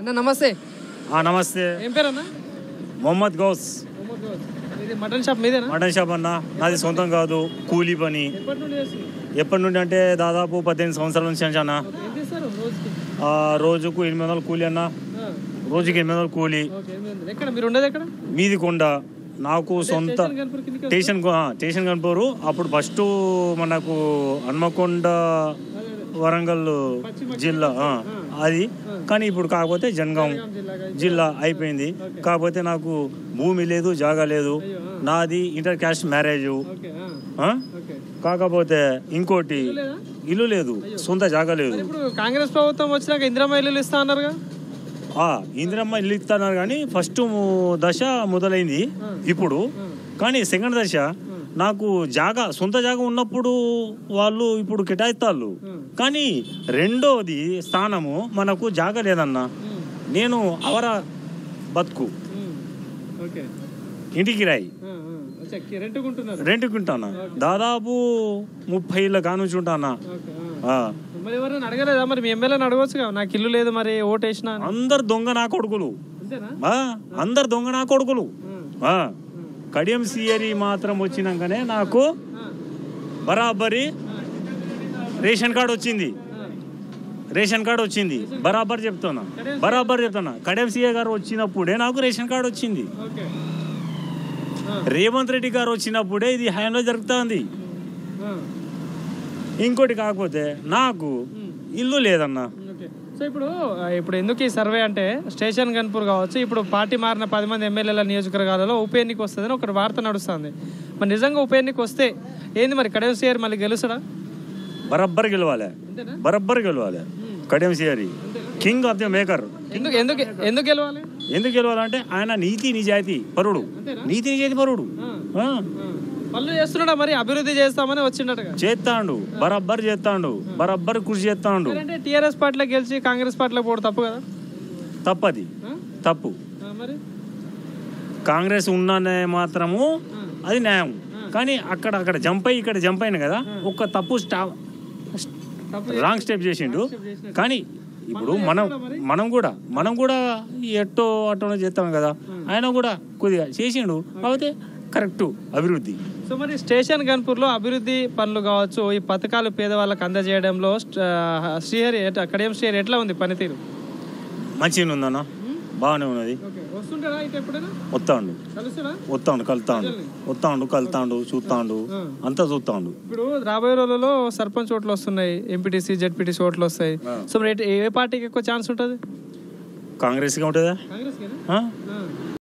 అన్న నమస్తే. నమస్తే. ఏం పేరు అన్న? మొహమ్మద్ గౌస్. ఇది మటన్ షాప్ మీదేనా? మటన్ షాప్ అన్న, నాది సొంతం కాదు, కూలీ పని. ఎప్పటి నుండి అంటే దాదాపు 18 సంవత్సరాల నుంచి అన్న. రోజుకు 800 కూలీ అన్న, రోజుకి 800 కూలీ. మీది కొండ, నాకు సొంత స్టేషన్ కనుపూరు. అప్పుడు ఫస్ట్ మనకు హన్మకొండ వరంగల్ జిల్లా అది, కానీ ఇప్పుడు కాకపోతే జనగాం జిల్లా అయిపోయింది. కాకపోతే నాకు భూమి లేదు, జాగా లేదు, నాది ఇంటర్ క్యాస్ట్ మ్యారేజ్. కాకపోతే ఇంకోటి ఇల్లు లేదు, సొంత జాగా లేదు. కాంగ్రెస్ ప్రభుత్వం వచ్చినాక ఇందిరమ్మ ఇల్లు ఇస్తా అన్నారుగా? ఇందిరమ్మ ఇల్లు ఇస్తున్నారు, కానీ ఫస్ట్ దశ మొదలైంది ఇప్పుడు. కానీ సెకండ్ దశ నాకు జాగా, సొంత జాగా ఉన్నప్పుడు వాళ్ళు ఇప్పుడు కేటాయిస్తారు, కానీ రెండోది స్థానము మనకు జాగా లేదన్నా. నేను అవర బతుకు, ఇంటికి రాయి రెంట్కుంటానా, దాదాపు 30 ఏళ్ళ కానుంచి ఉంటానా. అడగలేదా మరి? మీ ఎమ్మెల్యేని అడగొచ్చుగా, నాకు ఇల్లు లేదు మరి ఓటేసిన. అందరు దొంగ నా కొడుకులు, అందరు దొంగ నా కొడుకులు. కడియం సియరి మాత్రం వచ్చినాకనే నాకు బరాబరి రేషన్ కార్డు వచ్చింది. బరాబర్ చెప్తున్నా. కడియం సిఏ గారు వచ్చినప్పుడే నాకు రేషన్ కార్డు వచ్చింది. రేవంత్ రెడ్డి గారు వచ్చినప్పుడే ఇది హయాంలో జరుగుతుంది. ఇంకోటి కాకపోతే నాకు ఇల్లు లేదన్నా. సో ఇప్పుడు ఎందుకు ఈ సర్వే అంటే, స్టేషన్ గన్పూర్ కావచ్చు, ఇప్పుడు పార్టీ మారిన 10 మంది ఎమ్మెల్యేల నియోజకవర్గాలలో ఉప ఎన్నిక వస్తుందని ఒక వార్త నడుస్తుంది. మరి నిజంగా ఉప ఎన్నిక వస్తే ఏంది మరి? కడియం సిఆర్ మళ్ళీ గెలుస్తాడా? బరబ్బర్ గెలవాలి. Kadiyam CR king of the maker. ఎందుకు గెలవాలంటే ఆయన నీతి నిజాయితీ పరుడు. పనులు చేస్తున్నాడా మరి? అభివృద్ధి చేస్తామని వచ్చిండటగా. చేస్తాడు, బరబ్బర్ కృషి చేస్తాడు. టీఆర్ఎస్ పార్టీలో గెలిచి కాంగ్రెస్ పార్టీలో పోవడం తప్పు కదా? తప్పు. కాంగ్రెస్ ఉన్ననే మాత్రము అది న్యాయం, కానీ అక్కడ జంప్ అయ్యి ఇక్కడ జంప్ అయిన కదా, ఒక తప్పు రాంగ్ స్టెప్ చేసిండు. కానీ ఇప్పుడు మనం కూడా ఎట్టో అట్టో చేస్తాం కదా, ఆయన కూడా కొద్దిగా చేసిండు, కాకపోతే కరెక్ట్ అభివృద్ధి. సో మరి స్టేషన్ గన్పూర్లో అభివృద్ధి పనులు కావచ్చు, ఈ పథకాలు పేదవాళ్ళకి అందజేయడంలో కడియం శ్రీహరి ఎట్లా ఉంది పనితీరు? మంచిగా ఉందన్న, బాగానే ఉన్నది. కలుతాండు చూస్తాండు, అంతా చూస్తాండు. ఇప్పుడు రాబోయే రోజుల్లో సర్పంచ్ ఓట్లు వస్తున్నాయి, ఎంపీటీసీ జెడ్పీటీసీ ఓట్లు వస్తాయి. సో మరి ఏ పార్టీకి ఎక్కువ ఛాన్స్ ఉంటుంది? కాంగ్రెస్గా ఉంటుందా?